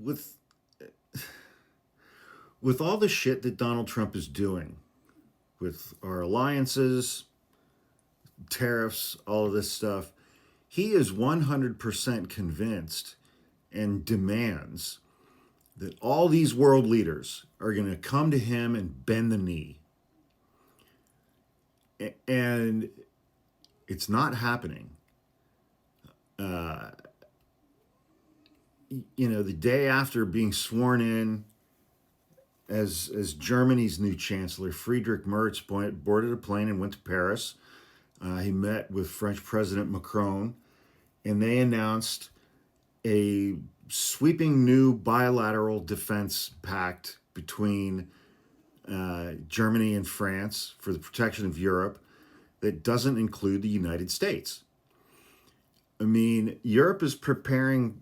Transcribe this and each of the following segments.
with with all the shit that Donald Trump is doing with our alliances, tariffs, all of this stuff, he is 100% convinced and demands that all these world leaders are going to come to him and bend the knee. And it's not happening. Uh, the day after being sworn in as Germany's new chancellor, Friedrich Merz boarded a plane and went to Paris. He met with French President Macron, and they announced a sweeping new bilateral defense pact between Germany and France for the protection of Europe that doesn't include the United States. I mean, Europe is preparing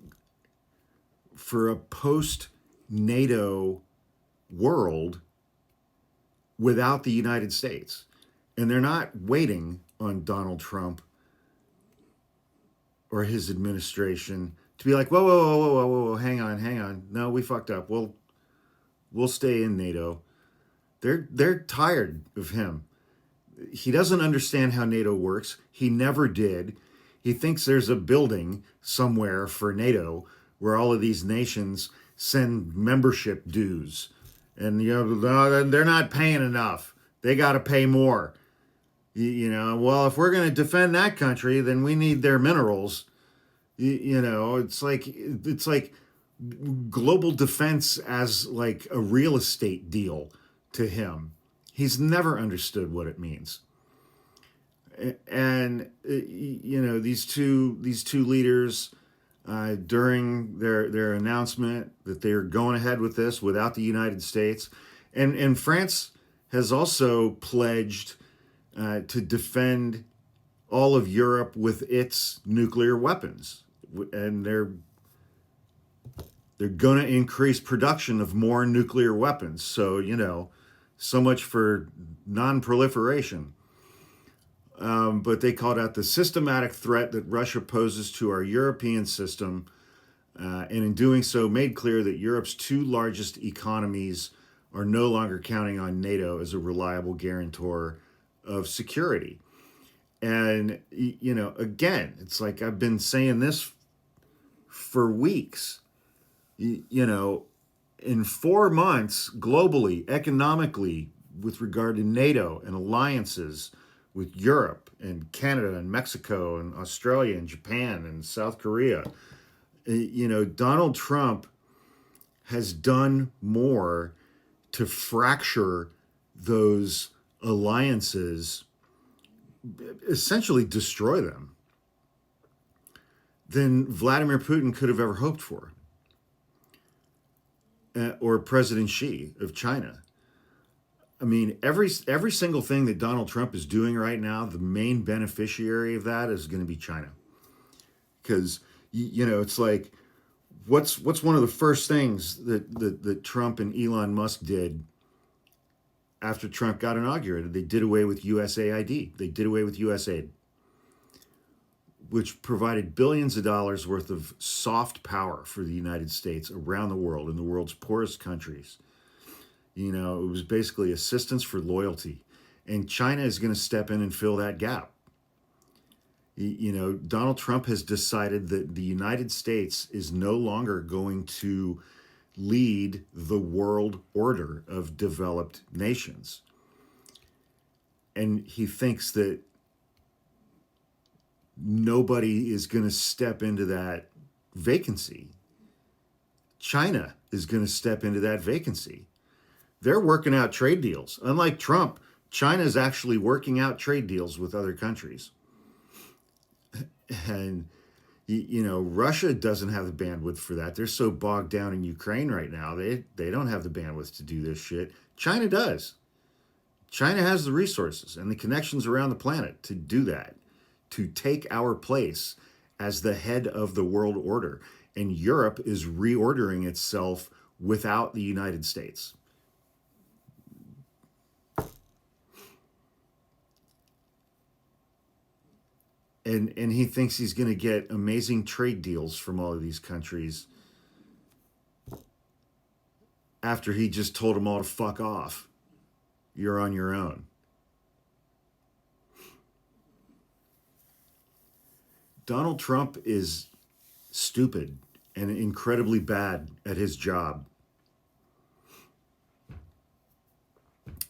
for a post-NATO world without the United States. And they're not waiting on Donald Trump or his administration to be like, whoa, whoa, whoa, whoa, whoa, whoa, hang on. No, we fucked up. We'll stay in NATO. They're tired of him. He doesn't understand how NATO works. He never did. He thinks there's a building somewhere for NATO where all of these nations send membership dues. And, they're not paying enough. They got to pay more. Well, if we're going to defend that country, then we need their minerals. It's like global defense as like a real estate deal to him. He's never understood what it means. And these two leaders during their announcement that they're going ahead with this without the United States, and France has also pledged to defend all of Europe with its nuclear weapons, and they're going to increase production of more nuclear weapons. So so much for non-proliferation. But they called out the systematic threat that Russia poses to our European system, and in doing so made clear that Europe's two largest economies are no longer counting on NATO as a reliable guarantor of security. And, again, it's like I've been saying this for weeks. In 4 months, globally, economically, with regard to NATO and alliances with Europe and Canada and Mexico and Australia and Japan and South Korea, Donald Trump has done more to fracture those alliances, essentially destroy them, than Vladimir Putin could have ever hoped for, or President Xi of China. I mean, every single thing that Donald Trump is doing right now, the main beneficiary of that is going to be China, because it's like, what's one of the first things that Trump and Elon Musk did after Trump got inaugurated? They did away with USAID. They did away with USAID, which provided billions of dollars worth of soft power for the United States around the world, in the world's poorest countries. It was basically assistance for loyalty. And China is going to step in and fill that gap. Donald Trump has decided that the United States is no longer going to lead the world order of developed nations. And he thinks that nobody is going to step into that vacancy. China is going to step into that vacancy. They're working out trade deals. Unlike Trump, China is actually working out trade deals with other countries. And, Russia doesn't have the bandwidth for that. They're so bogged down in Ukraine right now. They don't have the bandwidth to do this shit. China does. China has the resources and the connections around the planet to do that, to take our place as the head of the world order. And Europe is reordering itself without the United States. And he thinks he's going to get amazing trade deals from all of these countries after he just told them all to fuck off. You're on your own. Donald Trump is stupid and incredibly bad at his job.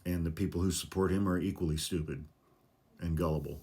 And the people who support him are equally stupid and gullible.